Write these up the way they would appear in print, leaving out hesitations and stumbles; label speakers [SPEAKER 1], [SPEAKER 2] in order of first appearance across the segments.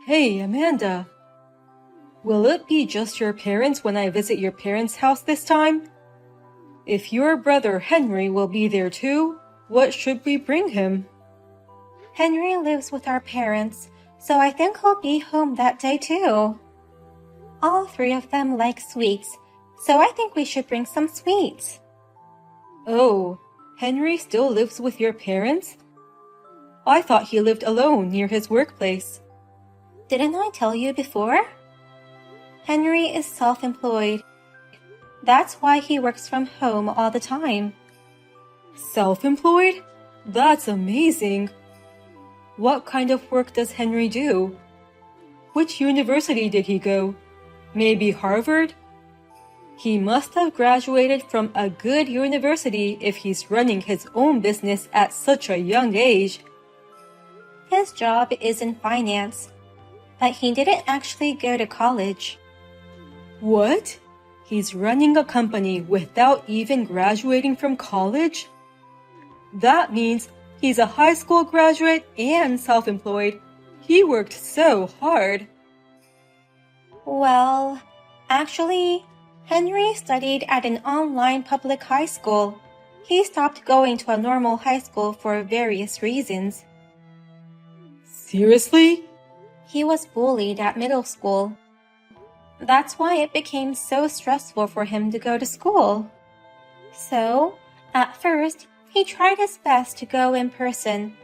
[SPEAKER 1] Hey, Amanda. Will it be just your parents when I visit your parents' house this time? If your brother Henry will be there too, what should we bring him?
[SPEAKER 2] Henry lives with our parents, so I think he'll be home that day too. All three of them like sweets, so I think we should bring some sweets.
[SPEAKER 1] Oh, Henry still lives with your parents? I thought he lived alone near his workplace.
[SPEAKER 2] Didn't I tell you before? Henry is self-employed. That's why he works from home all the time.
[SPEAKER 1] Self-employed? That's amazing. What kind of work does Henry do? Which university did he go? Maybe Harvard? He must have graduated from a good university if he's running his own business at such a young age.
[SPEAKER 2] His job is in finance, but he didn't actually go to college.
[SPEAKER 1] What? He's running a company without even graduating from college? That means he's a high school graduate and self-employed. He worked so hard.
[SPEAKER 2] Well, actually, Henry studied at an online public high school. He stopped going to a normal high school for various reasons.
[SPEAKER 1] Seriously?
[SPEAKER 2] He was bullied at middle school. That's why it became so stressful for him to go to school. So, at first, he tried his best to go in person.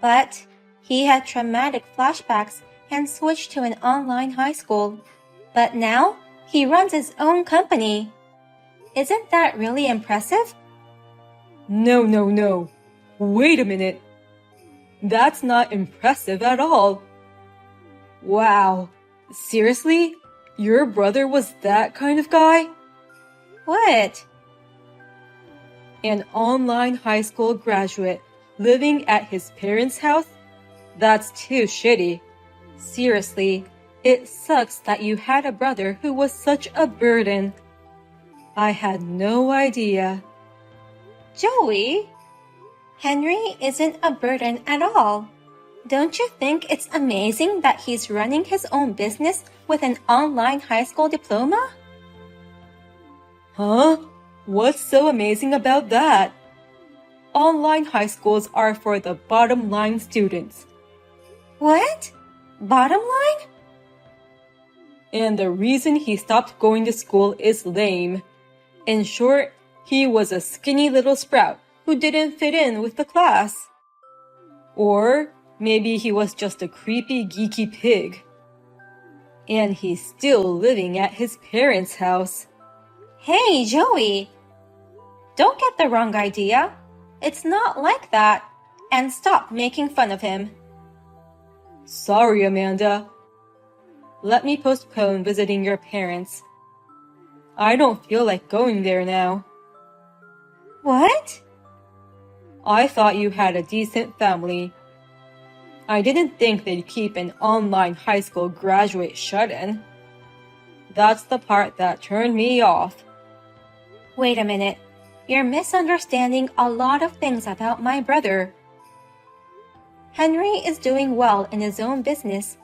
[SPEAKER 2] But he had traumatic flashbacks and switched to an online high school. But now, he runs his own company. Isn't that really impressive?
[SPEAKER 1] No. Wait a minute. That's not impressive at all. Wow. Seriously? Your brother was that kind of guy?
[SPEAKER 2] What?
[SPEAKER 1] An online high school graduate living at his parents' house? That's too shitty. Seriously, it sucks that you had a brother who was such a burden. I had no idea.
[SPEAKER 2] Joey, Henry isn't a burden at all. Don't you think it's amazing that he's running his own business with an online high school diploma?
[SPEAKER 1] Huh? What's so amazing about that? Online high schools are for the bottom line students.
[SPEAKER 2] What? Bottom line?
[SPEAKER 1] And the reason he stopped going to school is lame. In short, he was a skinny little sprout who didn't fit in with the class. Or maybe he was just a creepy, geeky pig. And he's still living at his parents' house.
[SPEAKER 2] Hey, Joey! Don't get the wrong idea. It's not like that. And stop making fun of him.
[SPEAKER 1] Sorry, Amanda. Let me postpone visiting your parents. I don't feel like going there now.
[SPEAKER 2] What?
[SPEAKER 1] I thought you had a decent family. I didn't think they'd keep an online high school graduate shut in. That's the part that turned me off.
[SPEAKER 2] Wait a minute. You're misunderstanding a lot of things about my brother. Henry is doing well in his own business.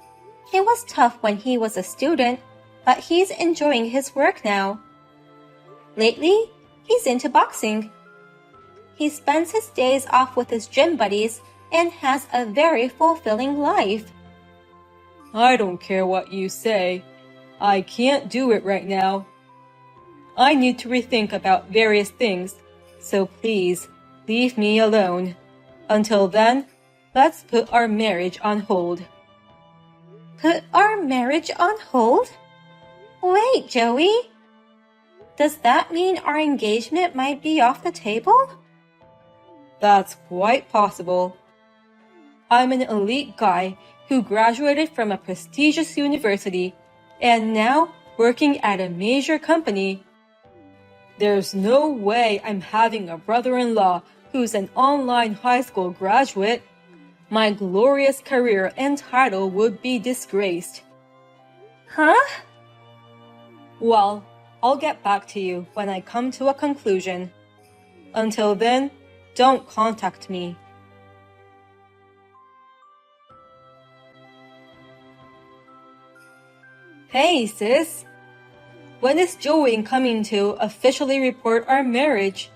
[SPEAKER 2] It was tough when he was a student, but he's enjoying his work now. Lately, he's into boxing. He spends his days off with his gym buddies and has a very fulfilling life.
[SPEAKER 1] I don't care what you say. I can't do it right now. I need to rethink about various things, so please leave me alone. Until then, let's put our marriage on hold.
[SPEAKER 2] Put our marriage on hold? Wait, Joey. Does that mean our engagement might be off the table?
[SPEAKER 1] That's quite possible. I'm an elite guy who graduated from a prestigious university and now working at a major company. There's no way I'm having a brother-in-law who's an online high school graduate. My glorious career and title would be disgraced.
[SPEAKER 2] Huh?
[SPEAKER 1] Well, I'll get back to you when I come to a conclusion. Until then, don't contact me. Hey, sis. When is Joey coming to officially report our marriage?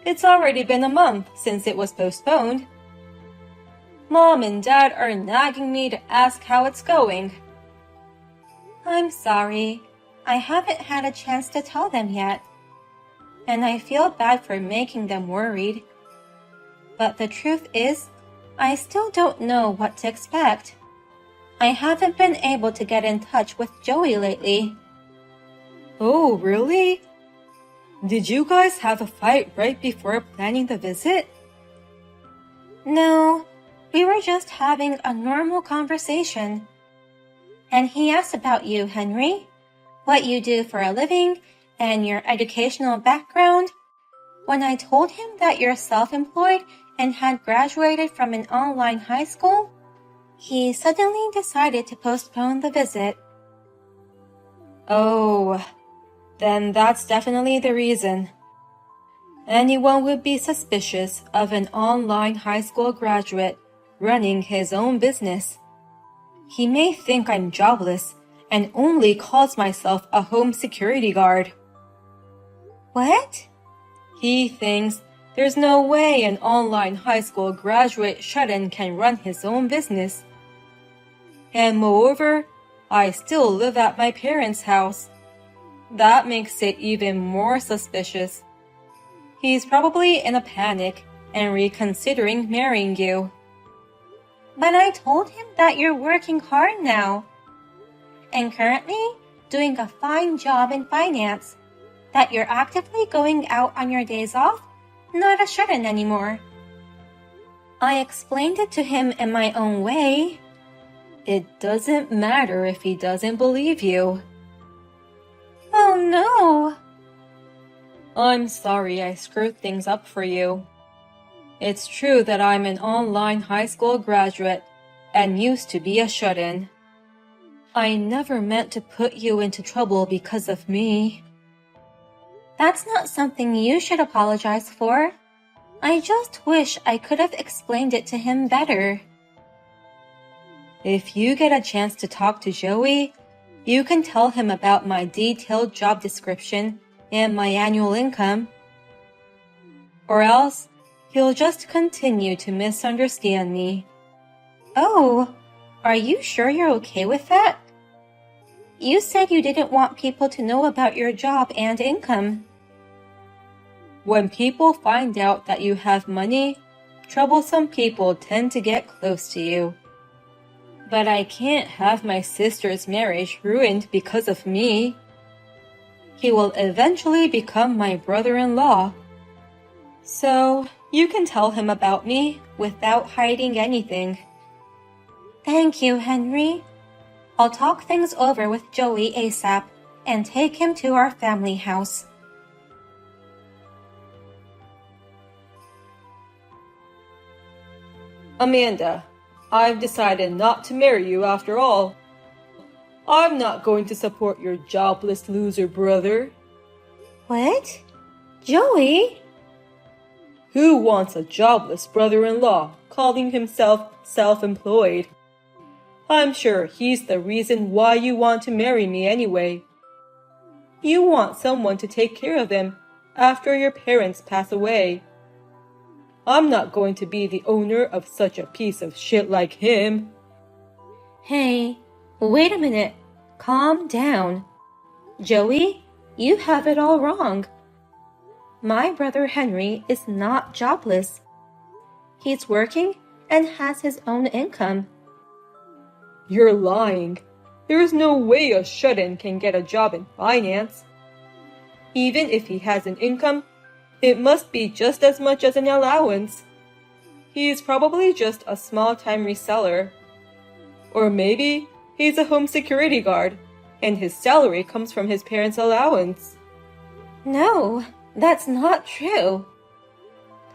[SPEAKER 1] It's already been a month since it was postponed. Mom and Dad are nagging me to ask how it's going.
[SPEAKER 2] I'm sorry. I haven't had a chance to tell them yet. And I feel bad for making them worried. But the truth is, I still don't know what to expect. I haven't been able to get in touch with Joey lately.
[SPEAKER 1] Oh, really? Did you guys have a fight right before planning the visit?
[SPEAKER 2] No, we were just having a normal conversation. And he asked about you, Henry, what you do for a living, and your educational background. When I told him that you're self-employed and had graduated from an online high school, he suddenly decided to postpone the visit.
[SPEAKER 1] Oh, then that's definitely the reason. Anyone would be suspicious of an online high school graduate running his own business. He may think I'm jobless and only calls myself a home security guard.
[SPEAKER 2] What?
[SPEAKER 1] He thinks there's no way an online high school graduate shut-in can run his own business. And moreover, I still live at my parents' house. That makes it even more suspicious. He's probably in a panic and reconsidering marrying you.
[SPEAKER 2] But I told him that you're working hard now. And currently doing a fine job in finance. That you're actively going out on your days off, not a shut-in anymore. I explained it to him in my own way.
[SPEAKER 1] It doesn't matter if he doesn't believe you.
[SPEAKER 2] Oh no!
[SPEAKER 1] I'm sorry I screwed things up for you. It's true that I'm an online high school graduate and used to be a shut-in. I never meant to put you into trouble because of me.
[SPEAKER 2] That's not something you should apologize for. I just wish I could have explained it to him better.
[SPEAKER 1] If you get a chance to talk to Joey, you can tell him about my detailed job description and my annual income. Or else, he'll just continue to misunderstand me.
[SPEAKER 2] Oh, are you sure you're okay with that? You said you didn't want people to know about your job and income.
[SPEAKER 1] When people find out that you have money, troublesome people tend to get close to you. But I can't have my sister's marriage ruined because of me. He will eventually become my brother-in-law. So, you can tell him about me without hiding anything.
[SPEAKER 2] Thank you, Henry. I'll talk things over with Joey ASAP and take him to our family house.
[SPEAKER 1] Amanda, I've decided not to marry you after all. I'm not going to support your jobless loser brother.
[SPEAKER 2] What? Joey?
[SPEAKER 1] Who wants a jobless brother-in-law calling himself self-employed? I'm sure he's the reason why you want to marry me anyway. You want someone to take care of him after your parents pass away. I'm not going to be the owner of such a piece of shit like him.
[SPEAKER 2] Hey, wait a minute. Calm down. Joey, you have it all wrong. My brother Henry is not jobless. He's working and has his own income.
[SPEAKER 1] You're lying. There's no way a shut-in can get a job in finance. Even if he has an income, it must be just as much as an allowance. He's probably just a small-time reseller. Or maybe he's a home security guard, and his salary comes from his parents' allowance.
[SPEAKER 2] No, that's not true.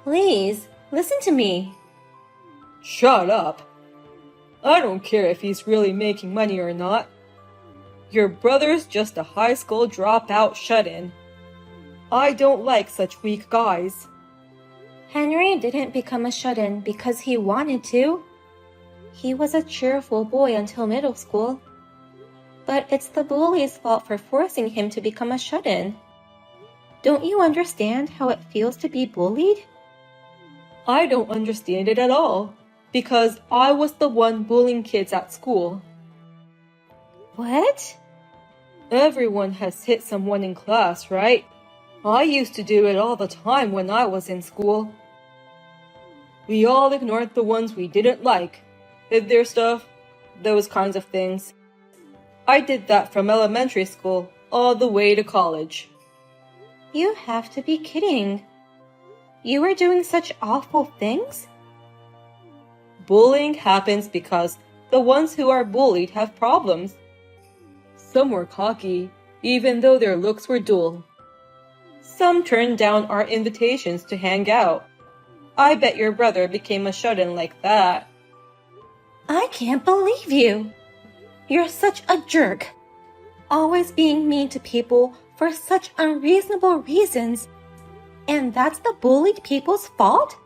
[SPEAKER 2] Please, listen to me.
[SPEAKER 1] Shut up. I don't care if he's really making money or not. Your brother's just a high school dropout shut-in. I don't like such weak guys.
[SPEAKER 2] Henry didn't become a shut-in because he wanted to. He was a cheerful boy until middle school. But it's the bully's fault for forcing him to become a shut-in. Don't you understand how it feels to be bullied?
[SPEAKER 1] I don't understand it at all, because I was the one bullying kids at school.
[SPEAKER 2] What?
[SPEAKER 1] Everyone has hit someone in class, right? I used to do it all the time when I was in school. We all ignored the ones we didn't like, hid their stuff, those kinds of things. I did that from elementary school all the way to college.
[SPEAKER 2] You have to be kidding. You were doing such awful things?
[SPEAKER 1] Bullying happens because the ones who are bullied have problems. Some were cocky, even though their looks were dull. Some turned down our invitations to hang out. I bet your brother became a shut-in like that.
[SPEAKER 2] I can't believe you. You're such a jerk. Always being mean to people for such unreasonable reasons. And that's the bullied people's fault?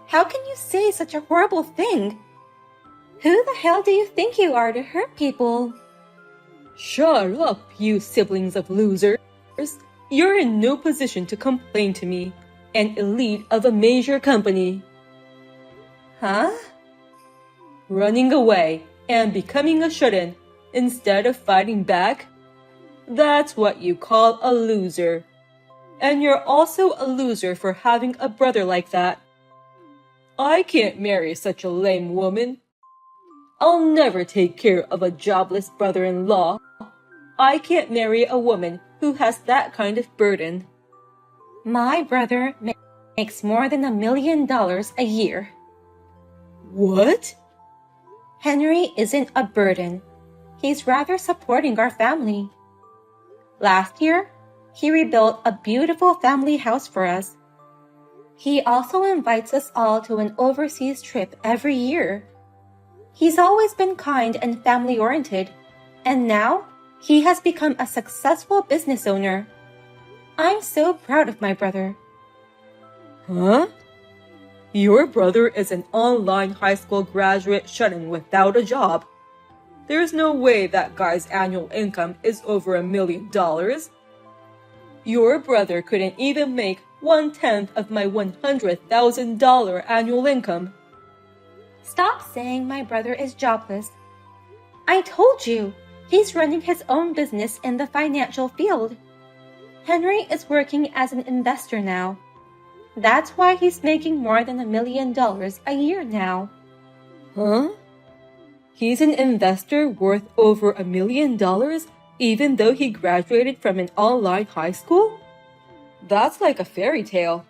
[SPEAKER 2] How can you say such a horrible thing? Who the hell do you think you are to hurt people?
[SPEAKER 1] Shut up, you siblings of losers. You're in no position to complain to me, an elite of a major company.
[SPEAKER 2] Huh?
[SPEAKER 1] Running away and becoming a shut-in instead of fighting back? That's what you call a loser. And you're also a loser for having a brother like that. I can't marry such a lame woman. I'll never take care of a jobless brother-in-law. I can't marry a woman who has that kind of burden.
[SPEAKER 2] My brother makes more than $1 million a year.
[SPEAKER 1] What?
[SPEAKER 2] Henry isn't a burden. He's rather supporting our family. Last year, he rebuilt a beautiful family house for us. He also invites us all to an overseas trip every year. He's always been kind and family-oriented, and now he has become a successful business owner. I'm so proud of my brother.
[SPEAKER 1] Huh? Your brother is an online high school graduate shut-in without a job. There's no way that guy's annual income is over $1 million. Your brother couldn't even make 1/10 of my $100,000 annual income.
[SPEAKER 2] Stop saying my brother is jobless. I told you, he's running his own business in the financial field. Henry is working as an investor now. That's why he's making more than $1 million a year now.
[SPEAKER 1] Huh? He's an investor worth over $1 million even though he graduated from an online high school? That's like a fairy tale.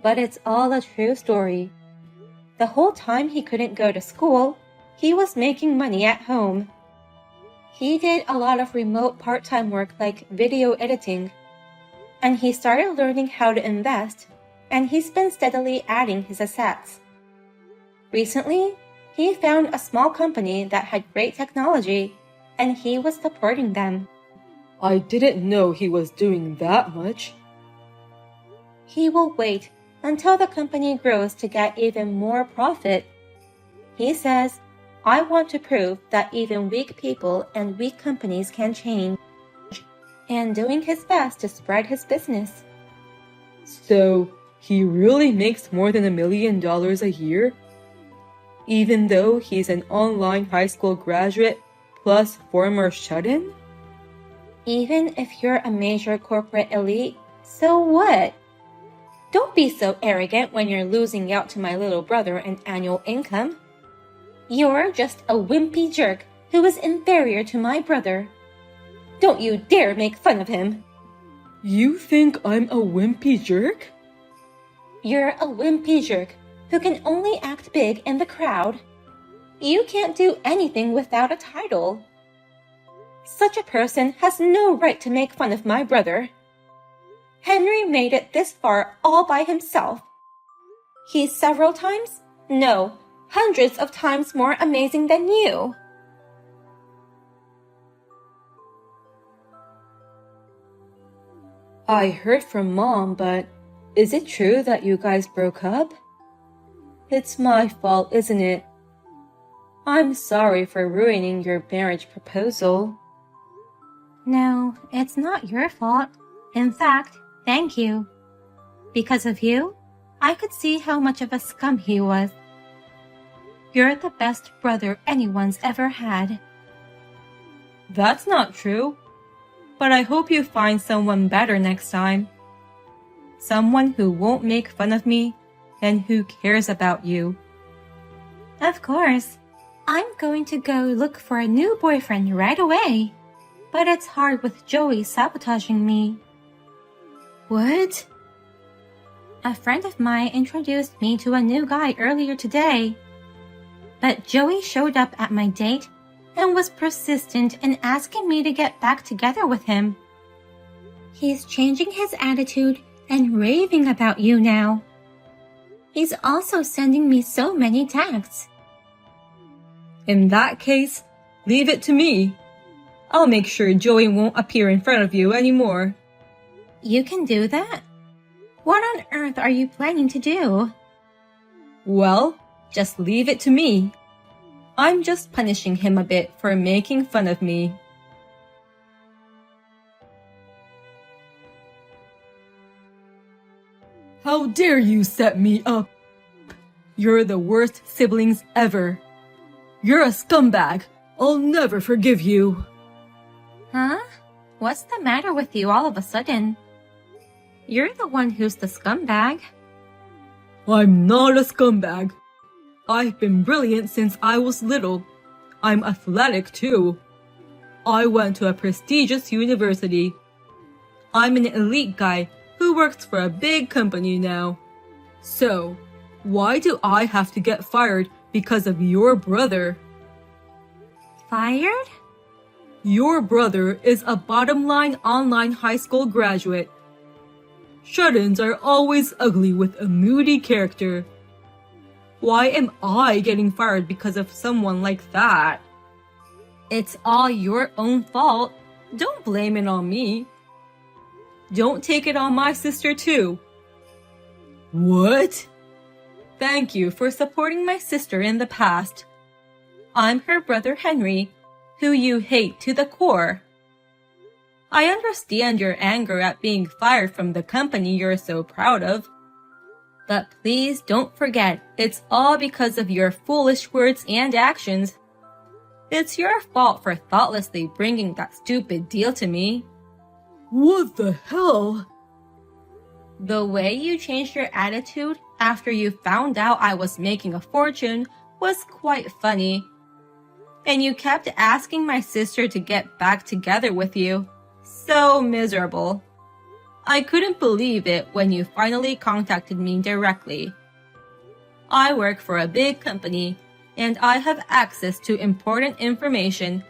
[SPEAKER 2] But it's all a true story. The whole time he couldn't go to school, he was making money at home. He did a lot of remote part-time work like video editing. And he started learning how to invest, and he's been steadily adding his assets. Recently, he found a small company that had great technology, and he was supporting them.
[SPEAKER 1] I didn't know he was doing that much.
[SPEAKER 2] He will wait until the company grows to get even more profit. He says, I want to prove that even weak people and weak companies can change, and doing his best to spread his business.
[SPEAKER 1] So, he really makes more than $1 million a year? Even though he's an online high school graduate plus former shut-in?
[SPEAKER 2] Even if you're a major corporate elite, so what? Don't be so arrogant when you're losing out to my little brother in annual income. You're just a wimpy jerk who is inferior to my brother. Don't you dare make fun of him.
[SPEAKER 1] You think I'm a wimpy jerk?
[SPEAKER 2] You're a wimpy jerk who can only act big in the crowd. You can't do anything without a title. Such a person has no right to make fun of my brother. Henry made it this far all by himself. He's several times, no, hundreds of times more amazing than you.
[SPEAKER 1] I heard from Mom, but is it true that you guys broke up? It's my fault, isn't it? I'm sorry for ruining your marriage proposal.
[SPEAKER 2] No, it's not your fault. In fact, thank you. Because of you, I could see how much of a scum he was. You're the best brother anyone's ever had.
[SPEAKER 1] That's not true. But I hope you find someone better next time. Someone who won't make fun of me and who cares about you.
[SPEAKER 2] Of course. I'm going to go look for a new boyfriend right away. But it's hard with Joey sabotaging me.
[SPEAKER 1] What?
[SPEAKER 2] A friend of mine introduced me to a new guy earlier today. But Joey showed up at my date and was persistent in asking me to get back together with him. He's changing his attitude and raving about you now. He's also sending me so many texts.
[SPEAKER 1] In that case, leave it to me. I'll make sure Joey won't appear in front of you anymore.
[SPEAKER 2] You can do that? What on earth are you planning to do?
[SPEAKER 1] Well, just leave it to me. I'm just punishing him a bit for making fun of me. How dare you set me up? You're the worst siblings ever. You're a scumbag. I'll never forgive you.
[SPEAKER 2] Huh? What's the matter with you all of a sudden? You're the one who's the scumbag.
[SPEAKER 1] I'm not a scumbag. I've been brilliant since I was little. I'm athletic too. I went to a prestigious university. I'm an elite guy who works for a big company now. So, why do I have to get fired because of your brother?
[SPEAKER 2] Fired?
[SPEAKER 1] Your brother is a bottom-line online high school graduate. Shut-ins are always ugly with a moody character. Why am I getting fired because of someone like that? It's all your own fault. Don't blame it on me. Don't take it on my sister too. What? Thank you for supporting my sister in the past. I'm her brother Henry, who you hate to the core. I understand your anger at being fired from the company you're so proud of. But please don't forget, it's all because of your foolish words and actions. It's your fault for thoughtlessly bringing that stupid deal to me. What the hell? The way you changed your attitude after you found out I was making a fortune was quite funny. And you kept asking my sister to get back together with you. So miserable. I couldn't believe it when you finally contacted me directly. I work for a big company, and I have access to important information.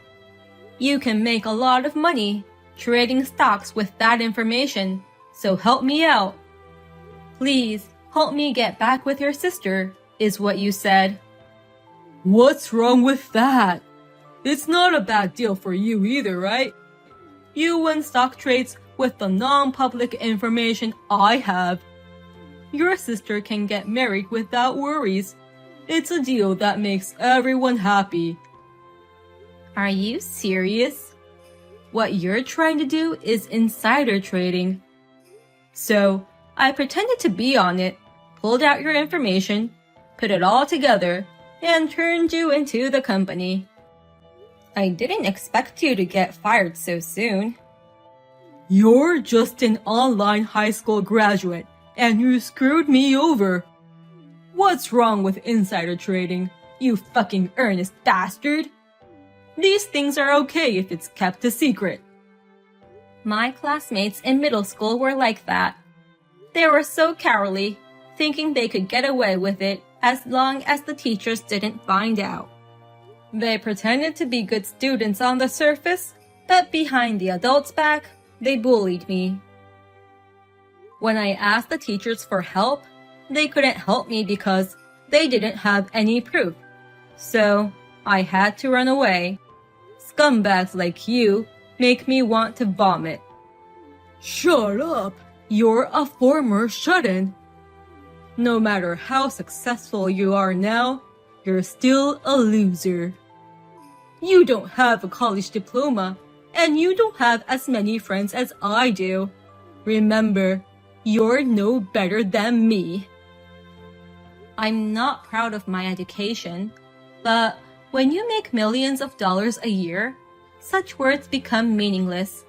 [SPEAKER 1] You can make a lot of money trading stocks with that information, so help me out. Please, help me get back with your sister, is what you said. What's wrong with that? It's not a bad deal for you either, right? You win stock trades with the non-public information I have. Your sister can get married without worries. It's a deal that makes everyone happy. Are you serious? What you're trying to do is insider trading. So, I pretended to be on it, pulled out your information, put it all together, and turned you into the company. I didn't expect you to get fired so soon. You're just an online high school graduate, and you screwed me over. What's wrong with insider trading, you fucking earnest bastard? These things are okay if it's kept a secret. My classmates in middle school were like that. They were so cowardly, thinking they could get away with it as long as the teachers didn't find out. They pretended to be good students on the surface, but behind the adults' back, they bullied me. When I asked the teachers for help, they couldn't help me because they didn't have any proof. So, I had to run away. Scumbags like you make me want to vomit. Shut up! You're a former shut-in. No matter how successful you are now, you're still a loser. You don't have a college diploma, and you don't have as many friends as I do. Remember, you're no better than me. I'm not proud of my education, but when you make millions of dollars a year, such words become meaningless.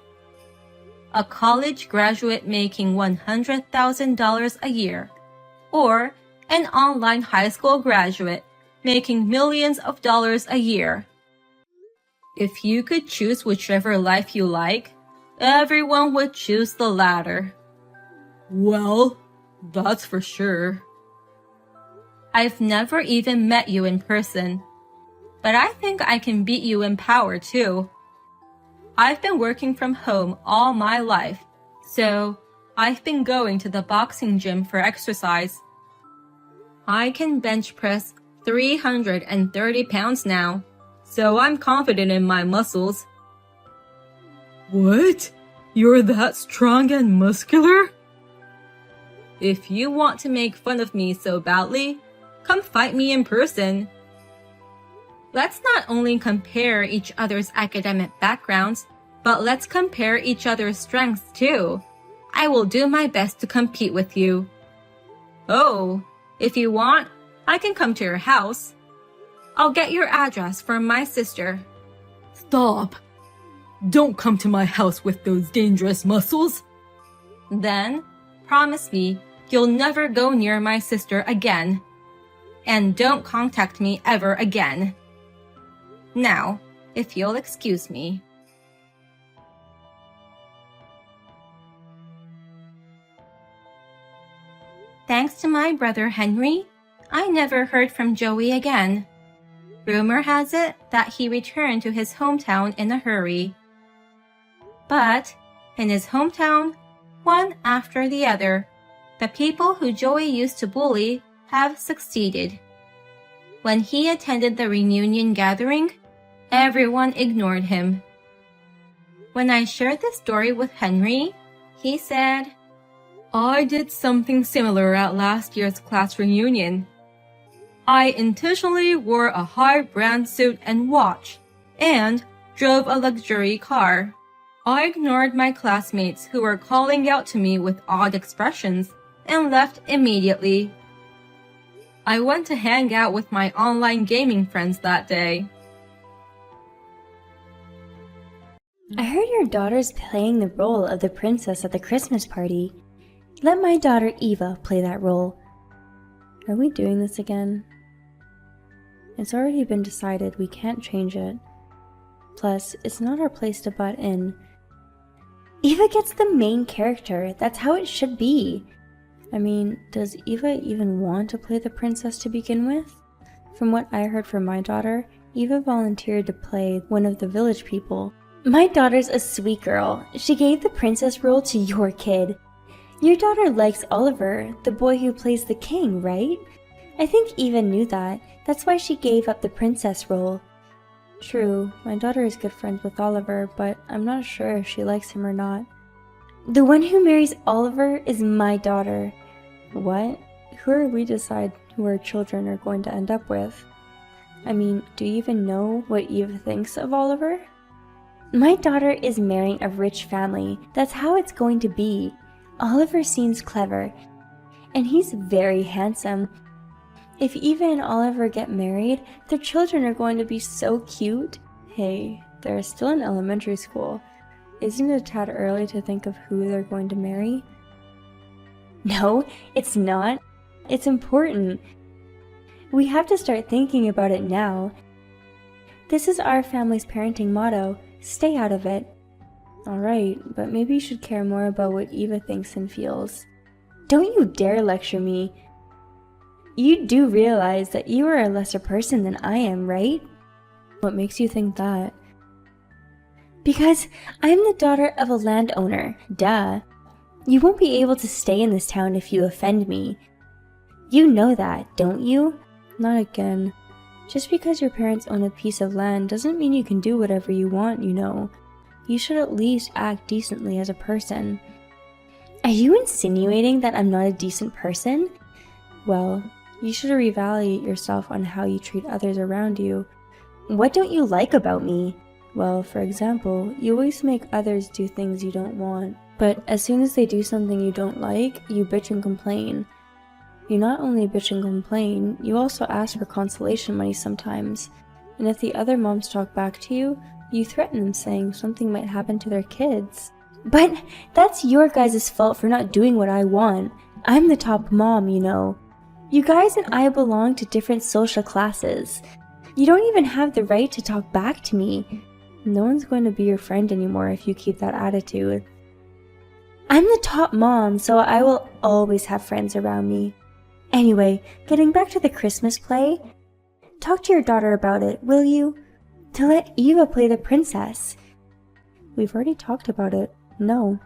[SPEAKER 1] A college graduate making $100,000 a year, or an online high school graduate making millions of dollars a year. If you could choose whichever life you like, everyone would choose the latter. Well, that's for sure. I've never even met you in person, but I think I can beat you in power too. I've been working from home all my life, so I've been going to the boxing gym for exercise. I can bench press 330 pounds now, so I'm confident in my muscles. What? You're that strong and muscular? If you want to make fun of me so badly, come fight me in person. Let's not only compare each other's academic backgrounds, but let's compare each other's strengths too. I will do my best to compete with you. Oh, if you want, I can come to your house. I'll get your address from my sister. Stop! Don't come to my house with those dangerous muscles. Then, promise me you'll never go near my sister again. And don't contact me ever again. Now, if you'll excuse me. Thanks to my brother Henry, I never heard from Joey again. Rumor has it that he returned to his hometown in a hurry. But, in his hometown, one after the other, the people who Joey used to bully have succeeded. When he attended the reunion gathering, everyone ignored him. When I shared this story with Henry, he said, I did something similar at last year's class reunion. I intentionally wore a high-brand suit and watch, and drove a luxury car. I ignored my classmates who were calling out to me with odd expressions and left immediately. I went to hang out with my online gaming friends that day.
[SPEAKER 3] I heard your daughter's playing the role of the princess at the Christmas party. Let my daughter Eva play that role. Are we doing this again? It's already been decided, we can't change it. Plus, it's not our place to butt in. Eva gets the main character, that's how it should be. I mean, does Eva even want to play the princess to begin with? From what I heard from my daughter, Eva volunteered to play one of the village people. My daughter's a sweet girl. She gave the princess role to your kid. Your daughter likes Oliver, the boy who plays the king, right? I think Eva knew that. That's why she gave up the princess role. True, my daughter is good friends with Oliver, but I'm not sure if she likes him or not. The one who marries Oliver is my daughter. What? Who are we to decide who our children are going to end up with? I mean, do you even know what Eva thinks of Oliver? My daughter is marrying a rich family. That's how it's going to be. Oliver seems clever, and he's very handsome. If Eva and Oliver get married, their children are going to be so cute. Hey, they're still in elementary school. Isn't it a tad early to think of who they're going to marry? No, it's not. It's important. We have to start thinking about it now. This is our family's parenting motto, stay out of it. Alright, but maybe you should care more about what Eva thinks and feels. Don't you dare lecture me. You do realize that you are a lesser person than I am, right? What makes you think that? Because I'm the daughter of a landowner, duh. You won't be able to stay in this town if you offend me. You know that, don't you? Not again. Just because your parents own a piece of land doesn't mean you can do whatever you want, you know. You should at least act decently as a person. Are you insinuating that I'm not a decent person? Well, You should reevaluate yourself on how you treat others around you. What don't you like about me? Well, for example, you always make others do things you don't want. But as soon as they do something you don't like, you bitch and complain. You not only bitch and complain, you also ask for consolation money sometimes. And if the other moms talk back to you, you threaten them saying something might happen to their kids. But that's your guys' fault for not doing what I want. I'm the top mom, you know. You guys and I belong to different social classes. You don't even have the right to talk back to me. No one's going to be your friend anymore if you keep that attitude. I'm the top mom, so I will always have friends around me. Anyway, getting back to the Christmas play, talk to your daughter about it, will you? To let Eva play the princess. We've already talked about it. No.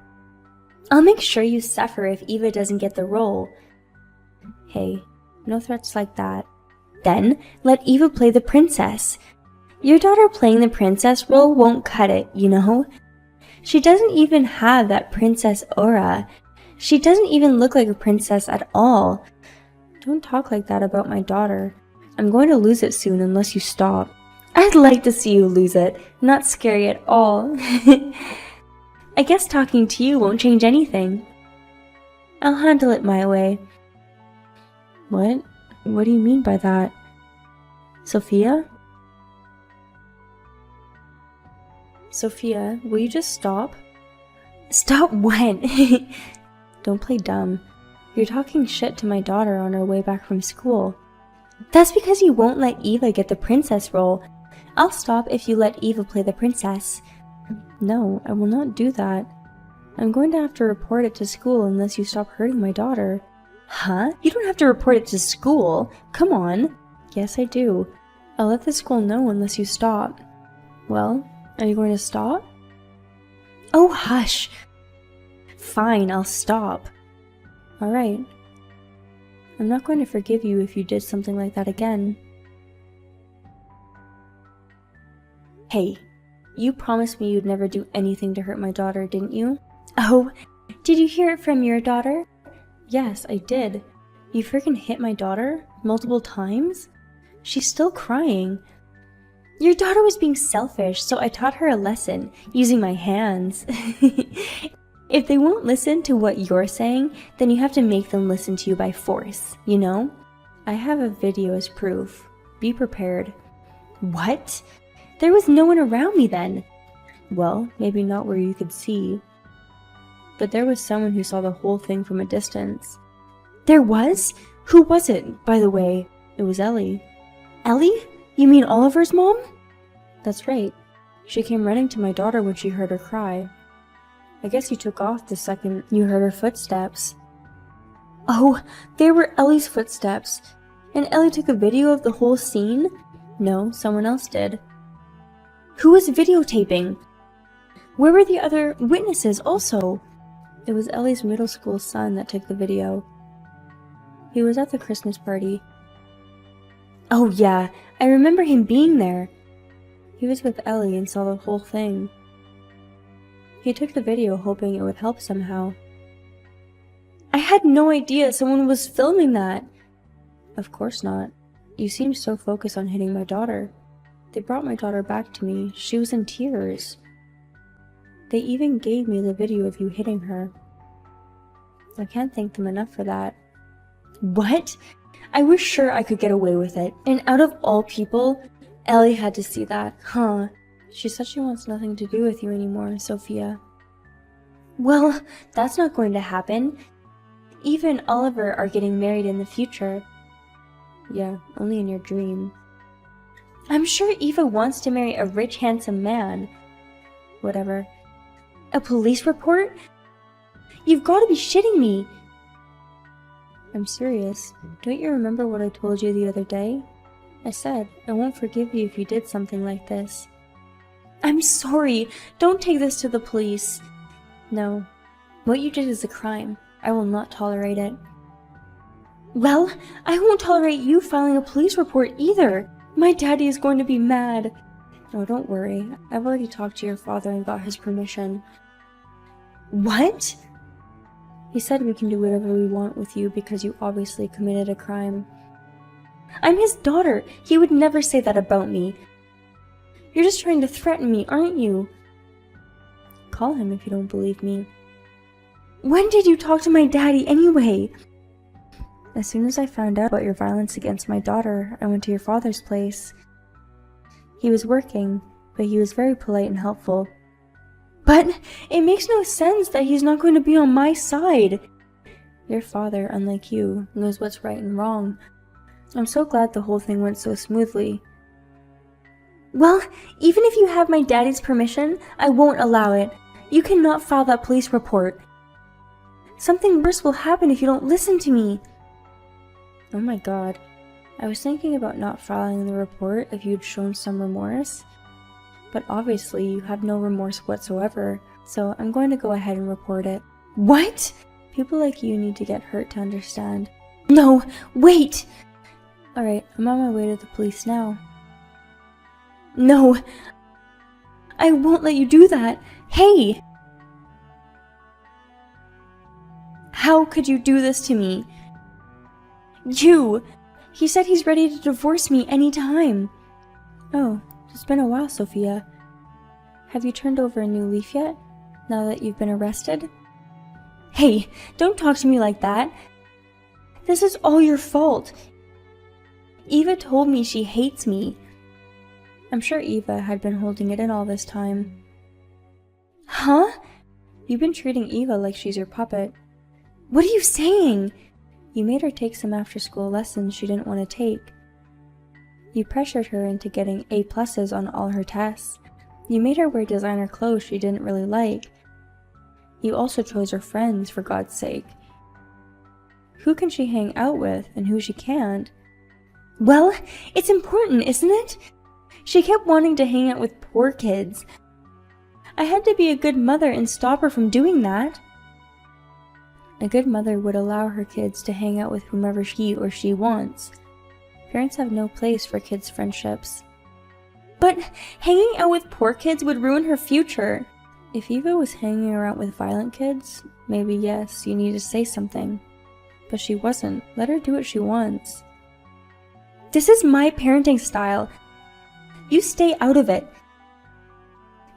[SPEAKER 3] I'll make sure you suffer if Eva doesn't get the role. Hey, no threats like that. Then, let Eva play the princess. Your daughter playing the princess role won't cut it, you know? She doesn't even have that princess aura. She doesn't even look like a princess at all. Don't talk like that about my daughter. I'm going to lose it soon unless you stop. I'd like to see you lose it. Not scary at all. I guess talking to you won't change anything. I'll handle it my way. What? What do you mean by that? Sophia? Sophia, will you just stop? Stop what? Don't play dumb. You're talking shit to my daughter on her way back from school. That's because you won't let Eva get the princess role. I'll stop if you let Eva play the princess. No, I will not do that. I'm going to have to report it to school unless you stop hurting my daughter. Huh? You don't have to report it to school. Come on. Yes, I do. I'll let the school know unless you stop. Well, are you going to stop? Oh, hush. Fine, I'll stop. Alright. I'm not going to forgive you if you did something like that again. Hey, you promised me you'd never do anything to hurt my daughter, didn't you? Oh, did you hear it from your daughter? Yes, I did. You freaking hit my daughter multiple times? She's still crying. Your daughter was being selfish, so I taught her a lesson using my hands. If they won't listen to what you're saying, then you have to make them listen to you by force, you know? I have a video as proof. Be prepared. What? There was no one around me then. Well, maybe not where you could see. But there was someone who saw the whole thing from a distance. There was? Who was it, by the way? It was Ellie. Ellie? You mean Oliver's mom? That's right. She came running to my daughter when she heard her cry. I guess you took off the second you heard her footsteps. Oh, they were Ellie's footsteps. And Ellie took a video of the whole scene? No, someone else did. Who was videotaping? Where were the other witnesses also? It was Ellie's middle school son that took the video. He was at the Christmas party. Oh yeah, I remember him being there. He was with Ellie and saw the whole thing. He took the video hoping it would help somehow. I had no idea someone was filming that. Of course not. You seemed so focused on hitting my daughter. They brought my daughter back to me. She was in tears. They even gave me the video of you hitting her. I can't thank them enough for that. What? I was sure I could get away with it. And out of all people, Ellie had to see that, huh? She said she wants nothing to do with you anymore, Sophia. Well, that's not going to happen. Eva and Oliver are getting married in the future. Yeah, only in your dream. I'm sure Eva wants to marry a rich, handsome man. Whatever. A police report? You've got to be shitting me. I'm serious. Don't you remember what I told you the other day? I said, I won't forgive you if you did something like this. I'm sorry. Don't take this to the police. No. What you did is a crime. I will not tolerate it. Well, I won't tolerate you filing a police report either. My daddy is going to be mad. Oh, don't worry. I've already talked to your father and got his permission. What? He said we can do whatever we want with you because you obviously committed a crime. I'm his daughter. He would never say that about me. You're just trying to threaten me, aren't you? Call him if you don't believe me. When did you talk to my daddy anyway? As soon as I found out about your violence against my daughter, I went to your father's place. He was working, but he was very polite and helpful. But it makes no sense that he's not going to be on my side. Your father, unlike you, knows what's right and wrong. I'm so glad the whole thing went so smoothly. Well, even if you have my daddy's permission, I won't allow it. You cannot file that police report. Something worse will happen if you don't listen to me. Oh my god. I was thinking about not filing the report if you'd shown some remorse. But obviously you have no remorse whatsoever, so I'm going to go ahead and report it. What? People like you need to get hurt to understand. No, wait! Alright, I'm on my way to the police now. No! I won't let you do that! Hey! How could you do this to me? You! He said he's ready to divorce me anytime. Oh, it's been a while, Sophia. Have you turned over a new leaf yet, now that you've been arrested? Hey, don't talk to me like that. This is all your fault. Eva told me she hates me. I'm sure Eva had been holding it in all this time. Huh? You've been treating Eva like she's your puppet. What are you saying? You made her take some after-school lessons she didn't want to take. You pressured her into getting A+ on all her tests. You made her wear designer clothes she didn't really like. You also chose her friends, for God's sake. Who can she hang out with and who she can't? Well, it's important, isn't it? She kept wanting to hang out with poor kids. I had to be a good mother and stop her from doing that. A good mother would allow her kids to hang out with whomever he or she wants. Parents have no place for kids' friendships. But hanging out with poor kids would ruin her future. If Eva was hanging around with violent kids, maybe yes, you need to say something. But she wasn't. Let her do what she wants. This is my parenting style. You stay out of it.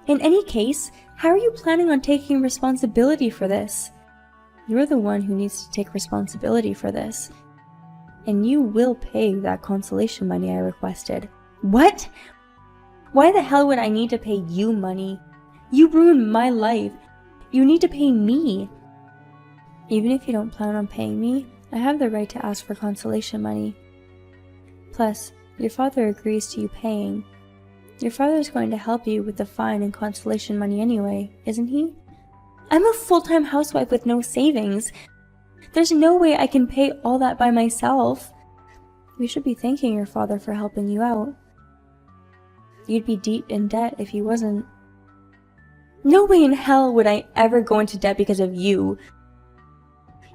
[SPEAKER 3] In any case, how are you planning on taking responsibility for this? You're the one who needs to take responsibility for this. And you will pay that consolation money I requested. What? Why the hell would I need to pay you money? You ruined my life. You need to pay me. Even if you don't plan on paying me, I have the right to ask for consolation money. Plus, your father agrees to you paying. Your father's going to help you with the fine and consolation money anyway, isn't he? I'm a full-time housewife with no savings. There's no way I can pay all that by myself. You should be thanking your father for helping you out. You'd be deep in debt if he wasn't. No way in hell would I ever go into debt because of you.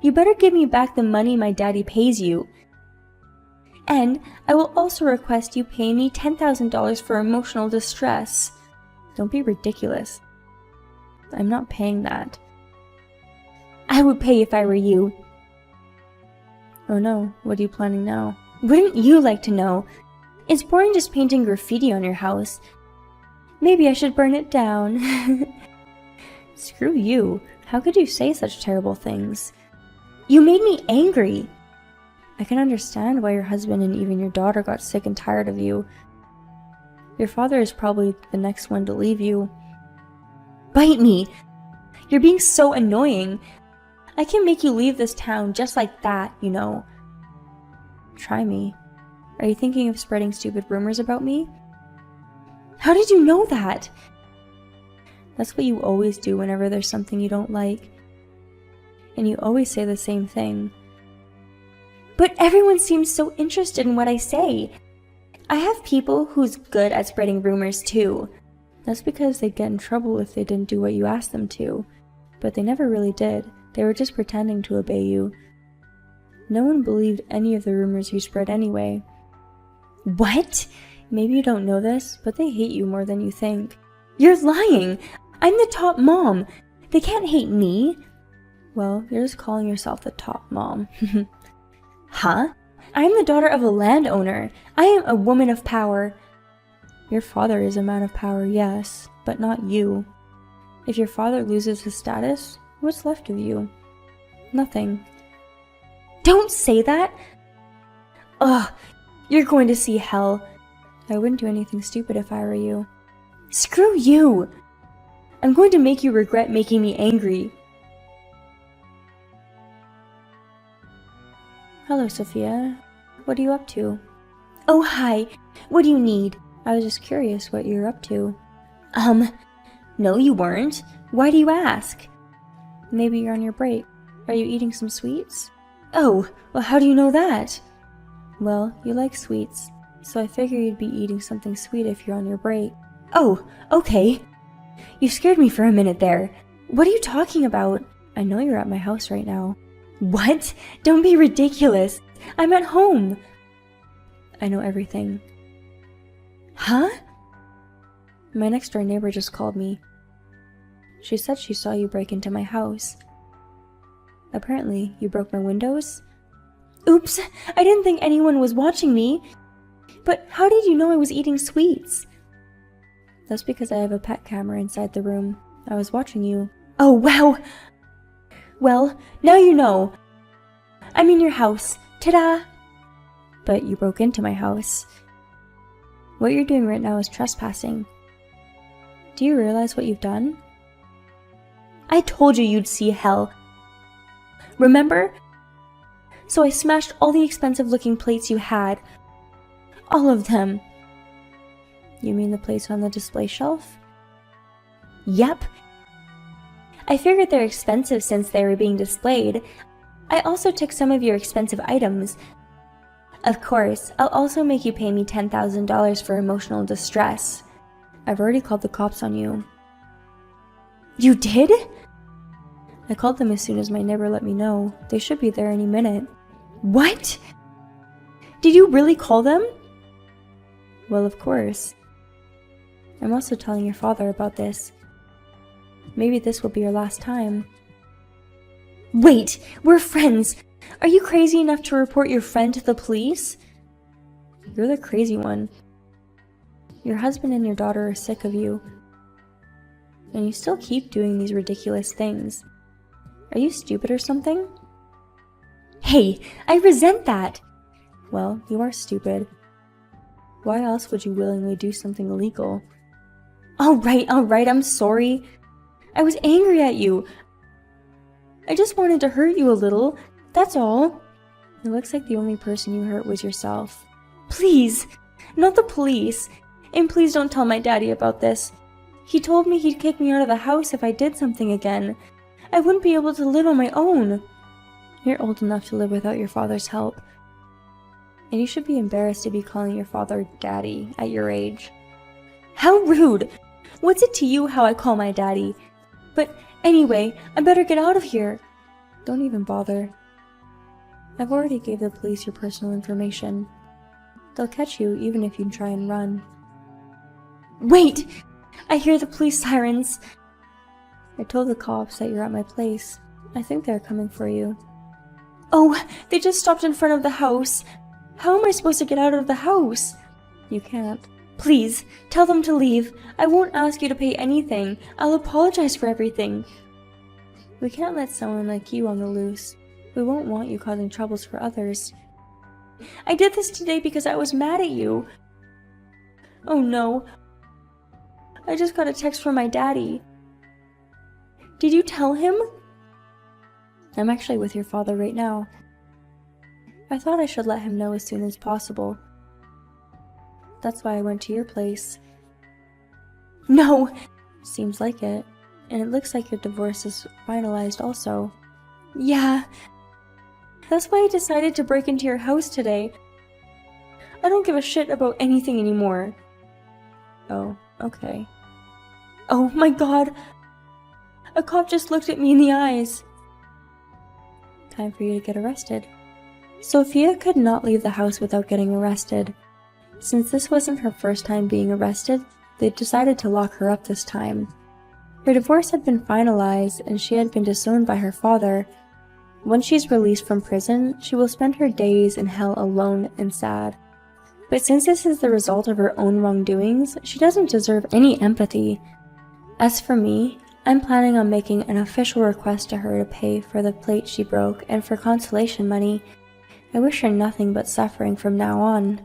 [SPEAKER 3] You better give me back the money my daddy pays you. And I will also request you pay me $10,000 for emotional distress. Don't be ridiculous. I'm not paying that. I would pay if I were you. Oh no, what are you planning now? Wouldn't you like to know? It's boring just painting graffiti on your house. Maybe I should burn it down. Screw you. How could you say such terrible things? You made me angry. I can understand why your husband and even your daughter got sick and tired of you. Your father is probably the next one to leave you. Bite me! You're being so annoying. I can make you leave this town just like that, you know. Try me. Are you thinking of spreading stupid rumors about me? How did you know that? That's what you always do whenever there's something you don't like. And you always say the same thing. But everyone seems so interested in what I say. I have people who's good at spreading rumors too. That's because they'd get in trouble if they didn't do what you asked them to. But they never really did. They were just pretending to obey you. No one believed any of the rumors you spread anyway. What? Maybe you don't know this, but they hate you more than you think. You're lying! I'm the top mom! They can't hate me! Well, you're just calling yourself the top mom. Huh? I am the daughter of a landowner. I am a woman of power. Your father is a man of power, yes, but not you. If your father loses his status, what's left of you? Nothing. Don't say that! Ugh, you're going to see hell. I wouldn't do anything stupid if I were you. Screw you! I'm going to make you regret making me angry. Hello, Sophia. What are you up to? Oh, hi. What do you need? I was just curious what you're up to. No, you weren't. Why do you ask? Maybe you're on your break. Are you eating some sweets? Oh, well, how do you know that? Well, you like sweets, so I figure you'd be eating something sweet if you're on your break. Oh, okay. You scared me for a minute there. What are you talking about? I know you're at my house right now. What? Don't be ridiculous. I'm at home. I know everything. Huh? My next door neighbor just called me. She said she saw you break into my house. Apparently, you broke my windows. Oops, I didn't think anyone was watching me. But how did you know I was eating sweets? That's because I have a pet camera inside the room. I was watching you. Oh, wow! Well, now you know. I'm in your house. Ta-da! But you broke into my house. What you're doing right now is trespassing. Do you realize what you've done? I told you you'd see hell. Remember? So I smashed all the expensive-looking plates you had. All of them. You mean the plates on the display shelf? Yep. I figured they're expensive since they were being displayed. I also took some of your expensive items. Of course, I'll also make you pay me $10,000 for emotional distress. I've already called the cops on you. You did? I called them as soon as my neighbor let me know. They should be there any minute. What? Did you really call them? Well, of course. I'm also telling your father about this. Maybe this will be your last time. Wait, we're friends! Are you crazy enough to report your friend to the police? You're the crazy one. Your husband and your daughter are sick of you. And you still keep doing these ridiculous things. Are you stupid or something? Hey, I resent that! Well, you are stupid. Why else would you willingly do something illegal? Alright, I'm sorry. I was angry at you. I just wanted to hurt you a little, that's all. It looks like the only person you hurt was yourself. Please, not the police. And please don't tell my daddy about this. He told me he'd kick me out of the house if I did something again. I wouldn't be able to live on my own. You're old enough to live without your father's help. And you should be embarrassed to be calling your father daddy at your age. How rude! What's it to you how I call my daddy? But anyway, I better get out of here. Don't even bother. I've already gave the police your personal information. They'll catch you even if you try and run. Wait! I hear the police sirens. I told the cops that you're at my place. I think they're coming for you. Oh, they just stopped in front of the house. How am I supposed to get out of the house? You can't. Please, tell them to leave. I won't ask you to pay anything. I'll apologize for everything. We can't let someone like you on the loose. We won't want you causing troubles for others. I did this today because I was mad at you. Oh no. I just got a text from my daddy. Did you tell him? I'm actually with your father right now. I thought I should let him know as soon as possible. That's why I went to your place. No! Seems like it. And it looks like your divorce is finalized also. Yeah. That's why I decided to break into your house today. I don't give a shit about anything anymore. Oh, okay. Oh my god! A cop just looked at me in the eyes. Time for you to get arrested. Sophia could not leave the house without getting arrested. Since this wasn't her first time being arrested, they decided to lock her up this time. Her divorce had been finalized and she had been disowned by her father, Once she's released from prison, she will spend her days in hell alone and sad. But since this is the result of her own wrongdoings, she doesn't deserve any empathy. As for me, I'm planning on making an official request to her to pay for the plate she broke, and for consolation money, I wish her nothing but suffering from now on.